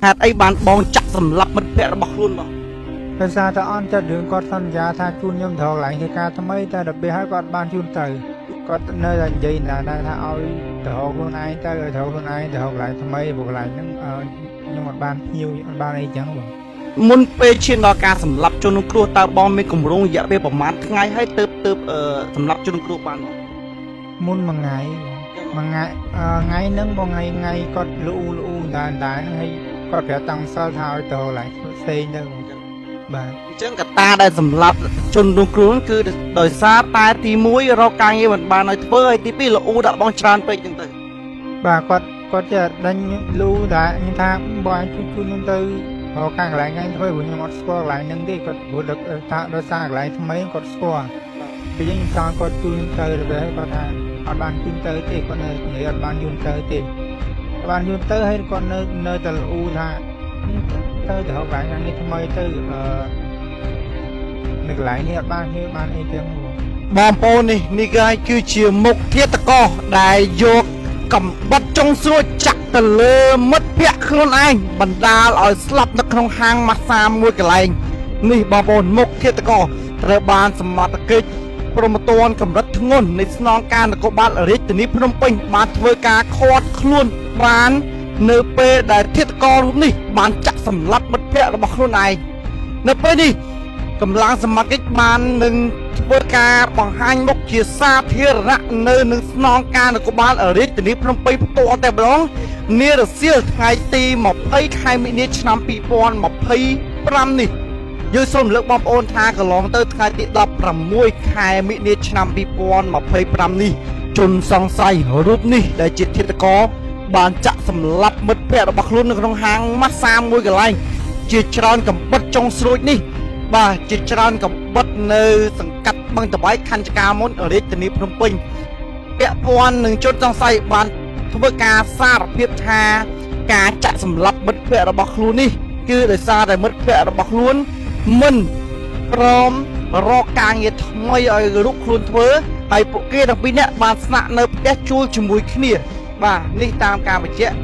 ហេតុអីបានបងចាក់សម្លាប់មិត្តភក្តិរបស់ខ្លួនបងដោយសារតែអន់ចិត្តរឿងគាត់សន្យាថាជូនខ្ញុំទៅកន្លែងធ្វើការថ្មីតែដល់ពេលហើយគាត់បានជូនទៅគាត់នៅតែនិយាយថាឲ្យទៅរកខ្លួនឯងទៅឲ្យទៅខ្លួនឯងទៅរកកន្លែងថ្មីព្រោះកន្លែងហ្នឹងខ្ញុំអត់បានភ្ញៀវអត់បានអីចឹងបងមុនពេលឈានដល់ការសម្លាប់ជនរងគ្រោះតើបងមានគម្រោងរយៈពេលប្រហែលថ្ងៃហើយទៅសម្លាប់ជនរងគ្រោះបានបងមុនមួយថ្ងៃថ្ងៃហ្នឹងបងថ្ងៃគាត់លូដែរហ្នឹងហើយគាត់ប្រាប់តាំងសិលថាឲ្យទៅកន្លែងផ្សេងទៅបាទអញ្ចឹងកត្តាដែលសម្លាប់ជនរងគ្រោះគឺដោយសារតែទី1រកការងារមិនបានឲ្យធ្វើហើយទី2លូដាក់បងច្រើនពេកអញ្ចឹងទៅបាទគាត់ចេះដេញលូដែរខ្ញុំថាបងជួយខ្ញុំទៅរកការកន្លែងហ្នឹងធ្វើព្រោះខ្ញុំអត់ស្គាល់កន្លែងហ្នឹងទេគាត់ព្រោះថាដោយសារកន្លែងថ្មីគាត់ស្គាល់ពេលខ្ញុំចង់គាត់ជួយទៅទៅគាត់ថាអត់បានជួយទៅទេគាត់នៅនិយាយអត់បានយល់ទៅទេបានយល់ទៅហើយគាត់នៅតែលូថាទៅរកកន្លែងហ្នឹងថ្មីទៅនៅកន្លែងនេះអត់បានទេបានអីចឹងបងប្អូននេះគឺជាមុខឃាតករដែលយកកំបិតចុងស្រួចចាក់ទៅលើមិត្តភក្តិខ្លួនឯងបណ្ដាលឲ្យស្លាប់នៅក្នុងហាងម៉ាស្សាមួយកន្លែងនេះបងប្អូនមុខឃាតករត្រូវបានសមត្ថកិច្ចព្រហ្មទណ្ឌកម្រិតធ្ងន់នៃស្នងការនគរបាលរាជធានីភ្នំពេញបានធ្វើការឃាត់ខ្លួនបាននៅពេលដែលឃាតកររូបនេះបានចាក់សម្លាប់មិត្តភក្តិរបស់ខ្លួនឯងនៅពេលនេះកម្លាំងសមត្ថកិច្ចបាននឹងធ្វើការបង្ហាញមុខជាសាធារណៈនៅនឹងស្នងការនគរបាលរាជធានីភ្នំពេញផ្ទាល់តែម្ដងនារសៀលថ្ងៃទី20ខែមិនិនាឆ្នាំ2025នេះយើងសូមលើកបងប្អូនថាកន្លងទៅថ្ងៃទី16ខែមិនិនាឆ្នាំ2025នេះជនសង្ស័យរូបនេះដែលជាឃាតករបានចាក់សម្លាប់មិត្តភក្តិរបស់ខ្លួននៅក្នុងហាងម៉ាស្សាមួយកន្លែងជាច្រើនកំបិតចុងស្រួចនេះបាទជាច្រើនកំបិតនៅសង្កាត់បឹងតបែកខណ្ឌចកាមុនរាជធានីភ្នំពេញពាក់ព័ន្ធនឹងជនសង្ស័យបានធ្វើការសារភាពថាការចាក់សម្លាប់មិត្តភក្តិរបស់ខ្លួននេះគឺដោយសារតែមិត្តភក្តិរបស់ខ្លួនមិនព្រមរកការងារថ្មីឲ្យរូបខ្លួនធ្វើហើយពួកគេទាំងពីរនាក់បានស្នាក់នៅផ្ទះជួលជាមួយគ្នាបាទនេះតាមការបញ្ជាក់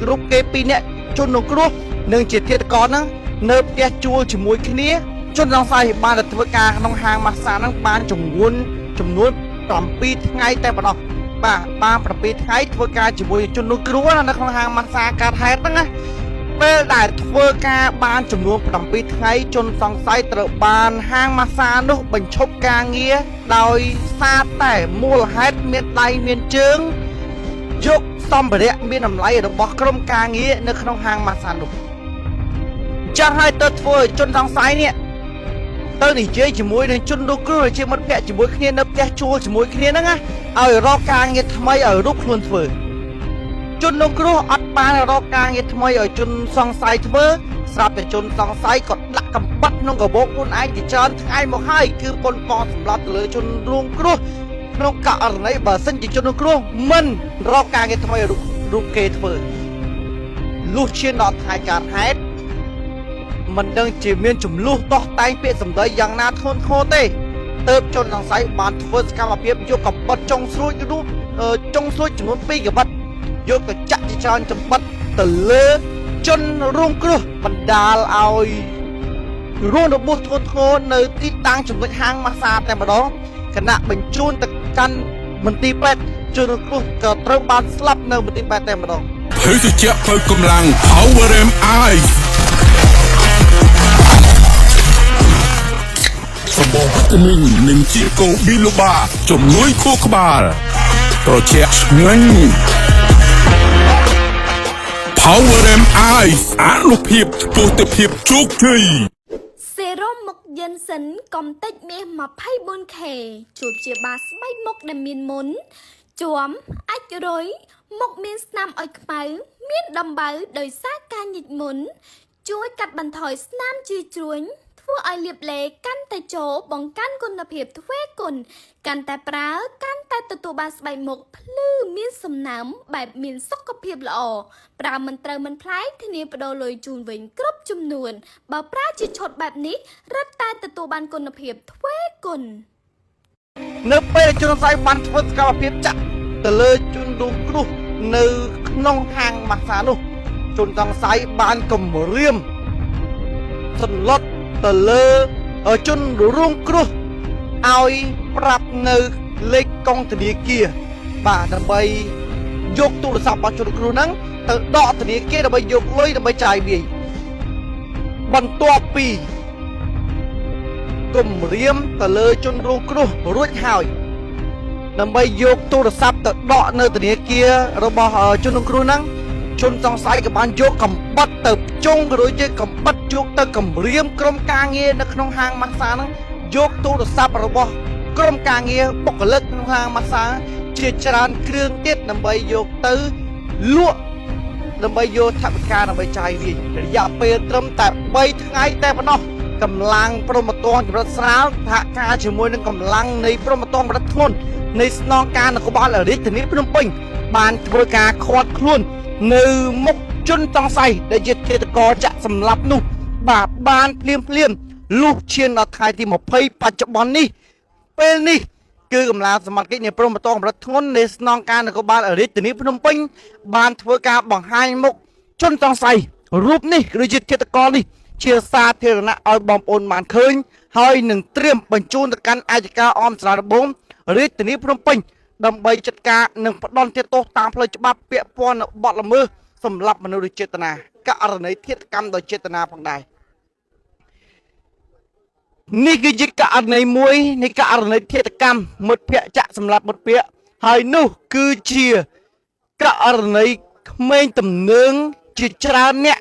រូបគេពីរនាក់ជនរងគ្រោះនិងជាឃាតករហ្នឹងនៅផ្ទះជួលជាមួយគ្នាជនសង្ស័យបានទៅធ្វើការក្នុងហាងម៉ាស្សាហ្នឹងបានចំនួន7ថ្ងៃតែប៉ុណ្ណោះបាទបាន7ថ្ងៃធ្វើការជាមួយជនរងគ្រោះនៅក្នុងហាងម៉ាស្សាកាត់ហេតុហ្នឹងណាពេលដែលធ្វើការបានចំនួន7ថ្ងៃជនសង្ស័យត្រូវបានហាងម៉ាស្សានោះបញ្ឈប់ការងារដោយសារតែមូលហេតុមានដៃមានជើងយកសម្ភារៈមានតម្លៃរបស់ក្រុមការងារនៅក្នុងហាងម៉ាស្សានោះចាស់ឲ្យទៅធ្វើឲ្យជនសង្ស័យនេះទៅនិយាយជាមួយនឹងជនរងគ្រោះជាមិត្តភក្តិជាមួយគ្នានៅផ្ទះជួលជាមួយគ្នាហ្នឹងណាឲ្យរកការងារថ្មីឲ្យរូបខ្លួនធ្វើជនរងគ្រោះអត់បានរកការងារថ្មីឲ្យជនសង្ស័យធ្វើស្រាប់តែជនសង្ស័យក៏ដាក់កំបិតក្នុងកាបូបខ្លួនឯងជាច្រើនថ្ងៃមកហើយគឺប៉ុនប៉ងសម្រាប់ទៅលើជនរងគ្រោះក្នុងករណីបើសិនជាជនរងគ្រោះមិនរកការងារថ្មីឲ្យរូបគេធ្វើលុះឈានដល់ថ្ងៃកើតហេតុមិនដឹងជាមានចំនួនតោះតែងពាក្យសម្ដីយ៉ាងណាធ្ងន់ធ្ងរទេទើបជនសង្ស័យបានធ្វើសកម្មភាពយកកំបិតចុងស្រួចរូបចុងស្រួចចំនួន2កំបិតយកទៅចាក់ជាច្រើនចំបិតទៅលើជនរងគ្រោះបណ្ដាលឲ្យរងរបួសធ្ងន់ធ្ងរនៅទីតាំងចំណុចហាងម៉ាស្សាតែម្ដងគណៈបញ្ជូនទៅកាន់មន្ទីរពេទ្យជនរងគ្រោះក៏ត្រូវបានស្លាប់នៅមន្ទីរពេទ្យតែម្ដងភេសជ្ជៈផ្លូវកម្លាំង Power MIសម្បូរវីតាមីននិងជាកូប៊ីឡូបាជំនួយខួរក្បាលត្រជាក់ឆ្ងាញ់ Power MI អនុភាពទស្សនភាពជោគជ័យសេរ៉ូមុខយិនសិនកំតិចមាស 24K ជួយព្យាបាលស្បែកមុខដែលមានមុនជួមអាចរុយមុខមានស្នាមឲ្យខ្មៅមានដំបៅដោយសារការញិចមុនជួយកាត់បន្ថយស្នាមជាជ្រួញធ្វើឲ្យលាបឡេកាន់តែចូលបង្កើនគុណភាពទ្វេគុណកាន់តែប្រើកាន់តែទទួលបានស្បែកមុខភ្លឺមានសំណើមបែបមានសុខភាពល្អប្រើមិនត្រូវមិនប្លែកធានាបដូរលុយជូនវិញគ្រប់ចំនួនបើប្រើជាឈុតបែបនេះរឹតតែទទួលបានគុណភាពទ្វេគុណនៅពេលជនសង្ស័យបានធ្វើសកម្មភាពចាក់ទៅលើជនរងគ្រោះនៅក្នុងហាងម៉ាស្សានោះ ជនសង្ស័យបានគម្រាមសន្លត់ទៅលើជនរងគ្រោះឲ្យប្រាប់នៅលេខកងធនាគារបាទដើម្បីយកទូរស័ព្ទរបស់ជនរងគ្រោះហ្នឹងទៅដកធនាគារដើម្បីយកលុយដើម្បីចាយវាយបន្ទាប់ពីគម្រាមទៅលើជនរងគ្រោះរួចហើយដើម្បីយកទូរស័ព្ទទៅដកនៅធនាគាររបស់ជនរងគ្រោះហ្នឹងជនសង្ស័យក៏បានយកកំបិតទៅចុងក៏ដូចជាកំបិតយកទៅគម្រាមក្រុមការងារនៅក្នុងហាងម៉ាស្សាហ្នឹងយកទូរស័ព្ទរបស់ក្រុមការងារបុគ្គលិកក្នុងហាងម៉ាស្សាជាច្រើនគ្រឿងទៀតដើម្បីយកទៅលក់ដើម្បីយកថវិកាដើម្បីចាយវាយរយៈពេលត្រឹមតែ3ថ្ងៃតែប៉ុណ្ណោះកម្លាំងព្រហ្មទណ្ឌចម្រិតស្រាលសហការជាមួយនឹងកម្លាំងនៃព្រហ្មទណ្ឌចម្រិតធ្ងន់នៃស្នងការនគរបាលរាជធានីភ្នំពេញបានធ្វើការឃាត់ខ្លួននៅមុខជនសង្ស័យដែលជាឃាតករចាក់សម្លាប់នោះបាទបានភ្លាមលុះឈានដល់ថ្ងៃទី20បច្ចុប្បន្ននេះពេលនេះគឺកម្លាំងសមត្ថកិច្ចនៃព្រហ្មទណ្ឌកម្រិតធ្ងន់នៃស្នងការនគរបាលរាជធានីភ្នំពេញបានធ្វើការបង្ហាញមុខជនសង្ស័យរូបនេះឬជាឃាតករនេះជាសាធារណៈឲ្យបងប្អូនបានឃើញហើយនឹងត្រៀមបញ្ជូនទៅកាន់អាយកាអមសាលាដំបងរាជធានីភ្នំពេញដើម្បីចាត់ការនិងផ្ដន្ទាទោសតាមផ្លូវច្បាប់ពាក់ព័ន្ធនឹងបទល្មើសសម្លាប់មនុស្សដោយចេតនាករណីឃាតកម្មដោយចេតនាផងដែរនេះគឺជាករណីមួយនៃករណីឃាតកម្មមិត្តភ័ក្តិចាក់សម្លាប់មិត្តភ័ក្តិហើយនោះគឺជាករណីក្មេងទំនើងជាច្រើនអ្នក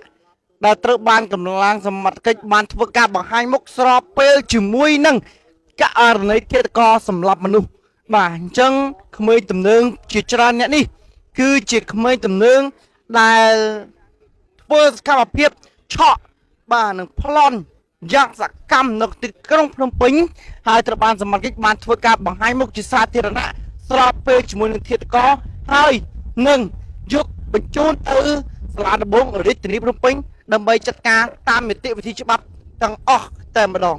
ដែលត្រូវបានកម្លាំងសមត្ថកិច្ចបានធ្វើការបង្ហាញមុខស្របពេលជាមួយនឹងករណីឃាតករសម្លាប់មនុស្សបាទអញ្ចឹងក្មេងទំនើងជាច្រើនអ្នកនេះគឺជាក្មេងទំនើងដែលធ្វើសកម្មភាពឆក់បាទនឹងប្លន់យ៉ាងសកម្មនៅទីក្រុងភ្នំពេញហើយត្រូវបានសមត្ថកិច្ចបានធ្វើការបង្ហាញមុខជាសាធារណៈស្របពេលជាមួយនឹងឃាតករហើយនឹងយកបញ្ជូនទៅសាលាដំបងរាជធានីភ្នំពេញដើម្បីចាត់ការតាមនីតិវិធីច្បាប់ទាំងអស់តែម្ដង